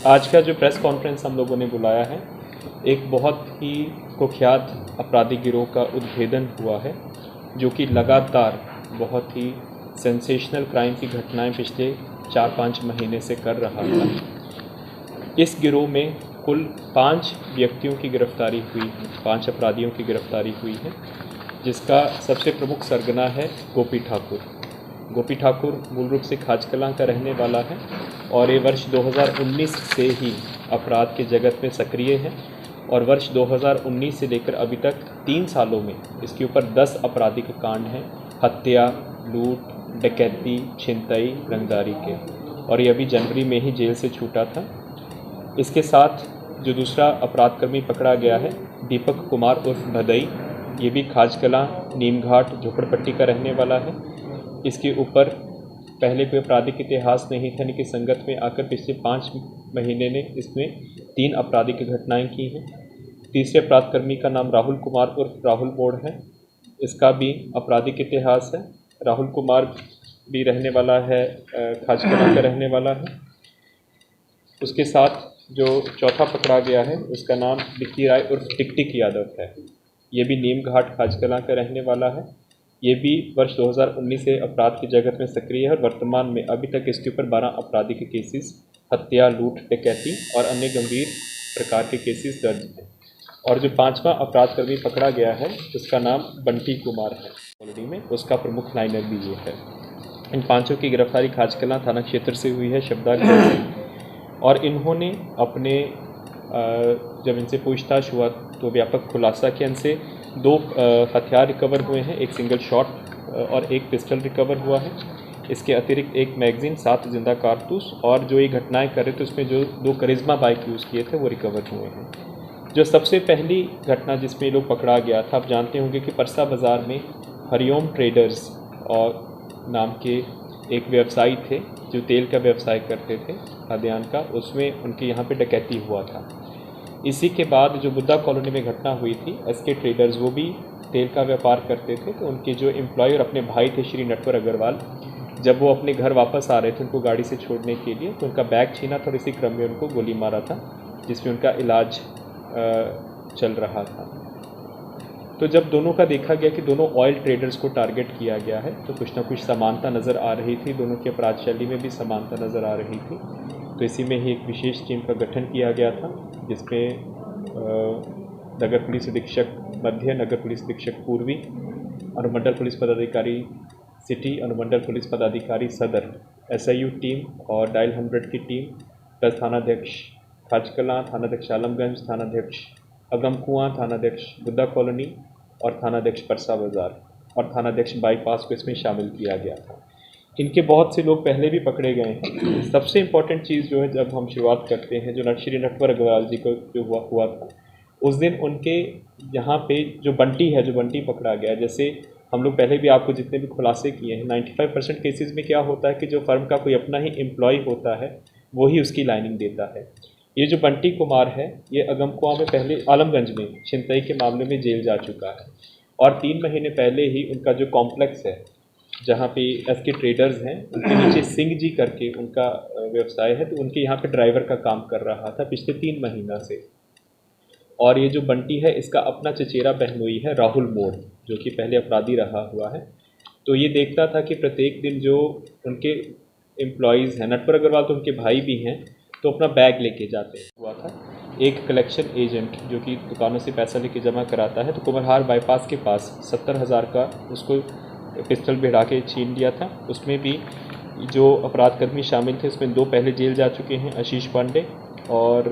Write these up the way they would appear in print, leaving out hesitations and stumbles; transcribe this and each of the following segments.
आज का जो प्रेस कॉन्फ्रेंस हम लोगों ने बुलाया है, एक बहुत ही कुख्यात अपराधी गिरोह का उद्भेदन हुआ है, जो कि लगातार बहुत ही सेंसेशनल क्राइम की घटनाएं पिछले 4-5 महीने से कर रहा था। इस गिरोह में कुल 5 व्यक्तियों की गिरफ्तारी हुई है, 5 अपराधियों की गिरफ्तारी हुई है, जिसका सबसे प्रमुख सरगना है गोपी ठाकुर। गोपी ठाकुर मूल रूप से खाजकलां का रहने वाला है और ये वर्ष 2019 से ही अपराध के जगत में सक्रिय है और वर्ष 2019 से लेकर अभी तक 3 सालों में इसके ऊपर 10 आपराधिक कांड हैं, हत्या, लूट, डकैती, छिनतई, रंगदारी के, और ये अभी जनवरी में ही जेल से छूटा था। इसके साथ जो दूसरा अपराधकर्मी पकड़ा गया है, दीपक कुमार उर्फ भदई, ये भी खाजकलां नीमघाट झोपड़पट्टी का रहने वाला है। इसके ऊपर पहले कोई आपराधिक इतिहास नहीं था, यानी कि संगत में आकर पिछले 5 महीने ने इसमें 3 आपराधिक घटनाएं की हैं। तीसरे अपराधकर्मी का नाम राहुल कुमार उर्फ राहुल मोड़ है, इसका भी आपराधिक इतिहास है। राहुल कुमार भी रहने वाला है, खाजकलां का रहने वाला है। उसके साथ जो चौथा पकड़ा गया है, उसका नाम विक्की राय उर्फ टिक यादव है, ये भी नीमघाट खाजकलां का रहने वाला है। ये भी वर्ष 2019 से अपराध की जगत में सक्रिय है और वर्तमान में अभी तक इसके ऊपर 12 आपराधिक केसेस, हत्या, लूट, डकैती और अन्य गंभीर प्रकार के केसेस दर्ज हैं। और जो 5वां अपराधकर्मी पकड़ा गया है, उसका नाम बंटी कुमार है, कॉलोनी में उसका प्रमुख लाइनर भी ये है। इन 5 की गिरफ्तारी खाजकलां थाना क्षेत्र से हुई है, शब्दागढ़ से, और इन्होंने अपने जब इनसे पूछताछ हुआ तो व्यापक खुलासा किया। इनसे 2 हथियार रिकवर हुए हैं, एक सिंगल शॉट और एक पिस्टल रिकवर हुआ है। इसके अतिरिक्त एक मैगज़ीन, 7 जिंदा कारतूस, और जो ये घटनाएं कर रहे थे उसमें जो 2 करिश्मा बाइक यूज़ किए थे वो रिकवर हुए हैं। जो सबसे पहली घटना जिसमें ये लोग पकड़ा गया था, आप जानते होंगे कि परसा बाज़ार में हरिओम ट्रेडर्स और नाम के एक व्यवसायी थे जो तेल का व्यवसाय करते थे, खाद्यान्न का, उसमें उनके यहाँ पे डकैती हुआ था। इसी के बाद जो बुद्धा कॉलोनी में घटना हुई थी, एसके ट्रेडर्स, वो भी तेल का व्यापार करते थे, तो उनके जो एम्प्लॉय और अपने भाई थे श्री नटवर अग्रवाल, जब वो अपने घर वापस आ रहे थे उनको गाड़ी से छोड़ने के लिए, तो उनका बैग छीना था और इसी क्रम में उनको गोली मारा था, जिसमें उनका इलाज चल रहा था। तो जब दोनों का देखा गया कि दोनों ऑयल ट्रेडर्स को टारगेट किया गया है, तो कुछ ना कुछ समानता नज़र आ रही थी, दोनों की अपराध शैली में भी समानता नज़र आ रही थी। तो इसी में ही एक विशेष टीम का गठन किया गया था, जिसमें नगर पुलिस अधीक्षक मध्य, नगर पुलिस अधीक्षक पूर्वी, अनुमंडल पुलिस पदाधिकारी सिटी, अनुमंडल पुलिस पदाधिकारी सदर, SIU टीम और डायल 100 की टीम, प्लस थानाध्यक्ष खाजकलां, थानाध्यक्ष आलमगंज, थानाध्यक्ष अगमकुआं, थानाध्यक्ष बुद्धा कॉलोनी और थानाध्यक्ष परसा बाज़ार और थानाध्यक्ष बाईपास को इसमें शामिल किया गया था। इनके बहुत से लोग पहले भी पकड़े गए हैं। सबसे इम्पॉर्टेंट चीज़ जो है, जब हम शुरुआत करते हैं, जो श्री नटवर अग्रवाल जी को जो हुआ था, उस दिन उनके यहाँ पे जो बंटी पकड़ा गया, जैसे हम लोग पहले भी आपको जितने भी खुलासे किए हैं, 95% केसेस में क्या होता है कि जो फर्म का कोई अपना ही एम्प्लॉय होता है वही उसकी लाइनिंग देता है। ये जो बंटी कुमार है, ये अगमकुआं में पहले, आलमगंज में छिनतई के मामले में जेल जा चुका है और 3 महीने पहले ही उनका जो कॉम्प्लेक्स है जहाँ पे एसके ट्रेडर्स हैं, उनके नीचे सिंह जी करके उनका व्यवसाय है, तो उनके यहाँ पे ड्राइवर का काम कर रहा था पिछले 3 महीना से। और ये जो बंटी है, इसका अपना चचेरा बहनोई है राहुल मोड़, जो कि पहले अपराधी रहा हुआ है। तो ये देखता था कि प्रत्येक दिन जो उनके एम्प्लॉयज़ हैं, नटवर अग्रवाल तो उनके भाई भी हैं, तो अपना बैग लेके जाते हुआ था। एक कलेक्शन एजेंट जो कि दुकानों से पैसा लेके जमा कराता है, तो कुम्हरहार बाईपास के पास 70,000 का उसको पिस्टल भिड़ा के छीन लिया था। उसमें भी जो अपराधकर्मी शामिल थे, उसमें 2 पहले जेल जा चुके हैं, आशीष पांडे, और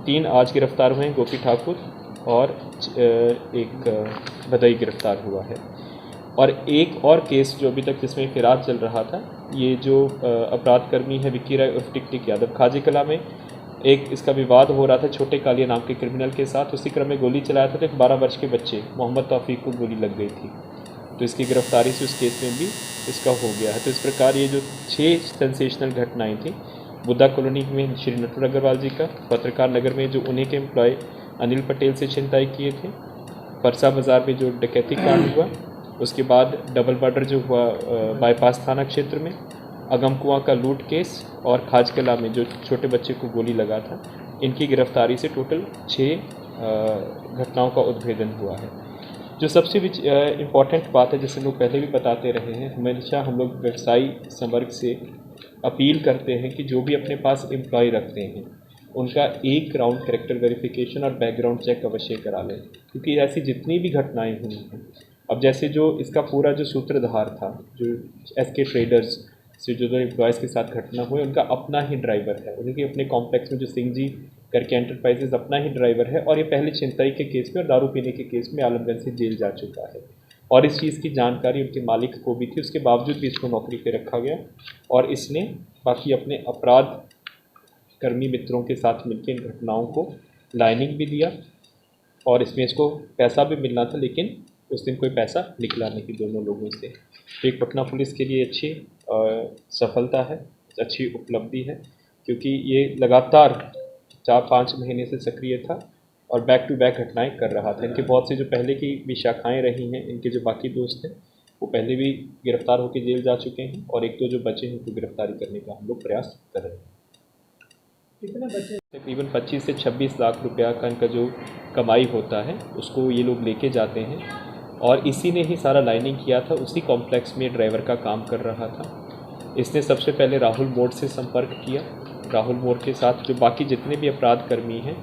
3 आज गिरफ्तार हुए हैं, गोपी ठाकुर, और एक भदई गिरफ्तार हुआ है। और एक और केस जो अभी तक जिसमें फिरार चल रहा था, ये जो अपराधकर्मी है विक्की राय उर्फ टिक यादव, खाजीकला में एक इसका विवाद हो रहा था छोटे कालिया नाम के क्रिमिनल के साथ। उसी क्रम में गोली चलाया था, तो एक 12 वर्ष के बच्चे मोहम्मद तौफीक को गोली लग गई थी, तो इसकी गिरफ्तारी से उस केस में भी इसका हो गया है। तो इस प्रकार ये जो 6 सेंसेशनल घटनाएं थी, बुद्धा कॉलोनी में श्री नटवर अग्रवाल जी का, पत्रकार नगर में जो उन्हीं के एम्प्लॉय अनिल पटेल से छिनताई किए थे, परसा बाज़ार में जो डकैती कांड हुआ, उसके बाद डबल मर्डर जो हुआ बाईपास थाना क्षेत्र में, अगमकुआं का लूट केस और खाजकला में जो छोटे बच्चे को गोली लगा था, इनकी गिरफ्तारी से टोटल 6 घटनाओं का उद्भेदन हुआ है। जो सबसे इम्पॉर्टेंट बात है, जैसे लोग पहले भी बताते रहे हैं, हमेशा हम लोग व्यवसायी संवर्ग से अपील करते हैं कि जो भी अपने पास एम्प्लॉय रखते हैं उनका एक राउंड कैरेक्टर वेरिफिकेशन और बैकग्राउंड चेक अवश्य करा लें, क्योंकि ऐसी जितनी भी घटनाएं हुई हैं, अब जैसे जो इसका पूरा जो सूत्रधार था, जो एसके ट्रेडर्स से जो एम्प्लॉयज़ के साथ घटना हुई, उनका अपना ही ड्राइवर है, उनके अपने कॉम्प्लेक्स में जो सिंह जी करके एंटरप्राइजेज अपना ही ड्राइवर है, और ये पहले छिनतई के केस में और दारू पीने के केस में आलमगंज से जेल जा चुका है, और इस चीज़ की जानकारी उनके मालिक को भी थी। उसके बावजूद भी इसको नौकरी पे रखा गया और इसने बाकी अपने अपराध कर्मी मित्रों के साथ मिलकर इन घटनाओं को लाइनिंग भी दिया, और इसमें इसको पैसा भी मिलना था, लेकिन उस दिन कोई पैसा निकला नहीं दोनों लोगों से। तो एक पटना पुलिस के लिए अच्छी सफलता है, अच्छी उपलब्धि है, क्योंकि ये लगातार 4-5 महीने से सक्रिय था और बैक टू बैक घटनाएं कर रहा था। इनके बहुत से जो पहले की भी शाखाएं रही हैं, इनके जो बाकी दोस्त हैं वो पहले भी गिरफ्तार होकर जेल जा चुके हैं, और एक दो जो बचे हैं उनको गिरफ्तारी करने का हम लोग प्रयास कर रहे हैं। कितने बचे? तकरीबन 25 से 26 लाख रुपया का इनका जो कमाई होता है उसको ये लोग लेके जाते हैं, और इसी ने ही सारा लाइनिंग किया था। उसी कॉम्प्लेक्स में ड्राइवर का काम कर रहा था। इसने सबसे पहले राहुल मोड़ से संपर्क किया। राहुल मोड़ के साथ जो बाकी जितने भी अपराध कर्मी हैं,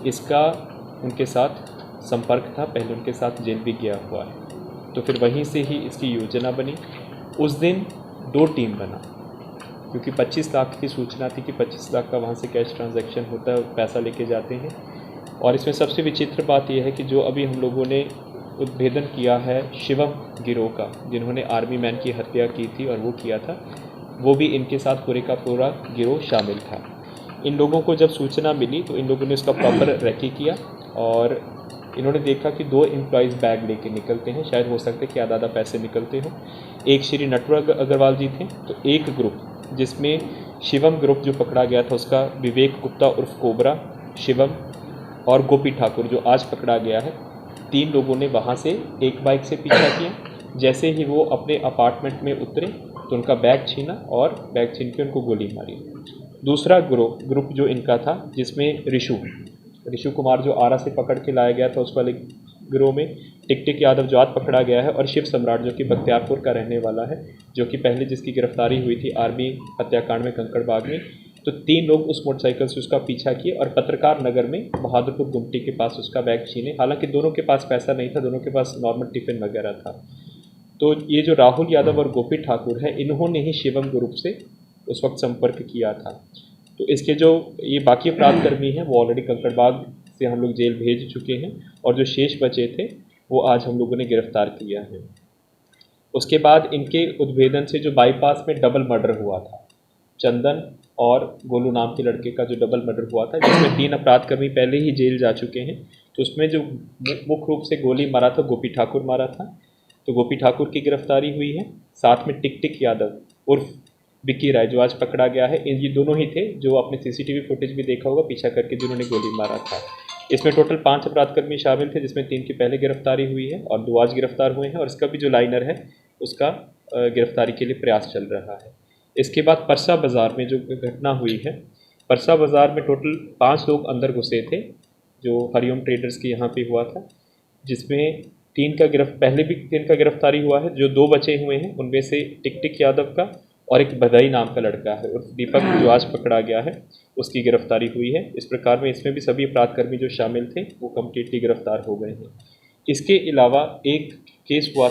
इसका उनके साथ संपर्क था, पहले उनके साथ जेल भी गया हुआ है। तो फिर वहीं से ही इसकी योजना बनी। उस दिन 2 टीम बना, क्योंकि 25 लाख की सूचना थी कि 25 लाख का वहाँ से कैश ट्रांजैक्शन होता है, पैसा लेके जाते हैं। और इसमें सबसे विचित्र बात यह है कि जो अभी हम लोगों ने उद्भेदन किया है शिवम गिरोह का, जिन्होंने आर्मी मैन की हत्या की थी और वो किया था, वो भी इनके साथ पूरे का पूरा गिरोह शामिल था। इन लोगों को जब सूचना मिली तो इन लोगों ने उसका प्रॉपर रेकी किया, और इन्होंने देखा कि 2 एम्प्लॉयज़ बैग लेके निकलते हैं, शायद हो सकता है कि आधा पैसे निकलते हों। एक श्री नटवर अग्रवाल जी थे, तो एक ग्रुप जिसमें शिवम ग्रुप जो पकड़ा गया था उसका विवेक गुप्ता उर्फ कोबरा, शिवम और गोपी ठाकुर जो आज पकड़ा गया है, 3 लोगों ने वहाँ से एक बाइक से पीछा किया। जैसे ही वो अपने अपार्टमेंट में उतरे तो उनका बैग छीना और बैग छीन के उनको गोली मारी। दूसरा ग्रुप जो इनका था, जिसमें ऋषु कुमार जो आरा से पकड़ के लाया गया था, उस वाले गिरोह में टिक यादव जो आज पकड़ा गया है, और शिव सम्राट जो कि बख्तियारपुर का रहने वाला है, जो कि पहले जिसकी गिरफ्तारी हुई थी आर्मी हत्याकांड में कंकड़बाग में। तो 3 लोग उस मोटरसाइकिल से उसका पीछा किए और पत्रकार नगर में बहादुरपुर गुमटी के पास उसका बैग छीने। हालांकि दोनों के पास पैसा नहीं था, दोनों के पास नॉर्मल टिफ़िन वगैरह था। तो ये जो राहुल यादव और गोपी ठाकुर है, इन्होंने ही शिवम ग्रुप से उस वक्त संपर्क किया था। तो इसके जो ये बाकी अपराध कर्मी हैं वो ऑलरेडी कंकड़बाग से हम लोग जेल भेज चुके हैं, और जो शेष बचे थे वो आज हम लोगों ने गिरफ्तार किया है। उसके बाद इनके उद्भेदन से जो बाईपास में डबल मर्डर हुआ था, चंदन और गोलू नाम के लड़के का जो डबल मर्डर हुआ था, जिसमें 3 अपराधकर्मी पहले ही जेल जा चुके हैं, तो उसमें जो मुख्य रूप से गोली मारा था गोपी ठाकुर मारा था, तो गोपी ठाकुर की गिरफ्तारी हुई है। साथ में टिक यादव उर्फ विक्की राय जो आज पकड़ा गया है, ये दोनों ही थे जो आपने सीसीटीवी फुटेज भी देखा होगा पीछा करके जिन्होंने गोली मारा था। इसमें टोटल 5 अपराधकर्मी शामिल थे, जिसमें 3 की पहले गिरफ्तारी हुई है और 2 आज गिरफ्तार हुए हैं, और इसका भी जो लाइनर है उसका गिरफ्तारी के लिए प्रयास चल रहा है। इसके बाद परसा बाज़ार में जो घटना हुई है, परसा बाज़ार में टोटल 5 लोग अंदर घुसे थे, जो हरिओम ट्रेडर्स के यहाँ पे हुआ था, जिसमें 3 का पहले भी 3 का गिरफ्तारी हुआ है। जो 2 बचे हुए हैं उनमें से टिक यादव का और एक बधाई नाम का लड़का है उर्फ दीपक जो आज पकड़ा गया है, उसकी गिरफ्तारी हुई है। इस प्रकार में इसमें भी सभी अपराधकर्मी जो शामिल थे वो कम्प्लीटली गिरफ्तार हो गए हैं। इसके अलावा एक केस हुआ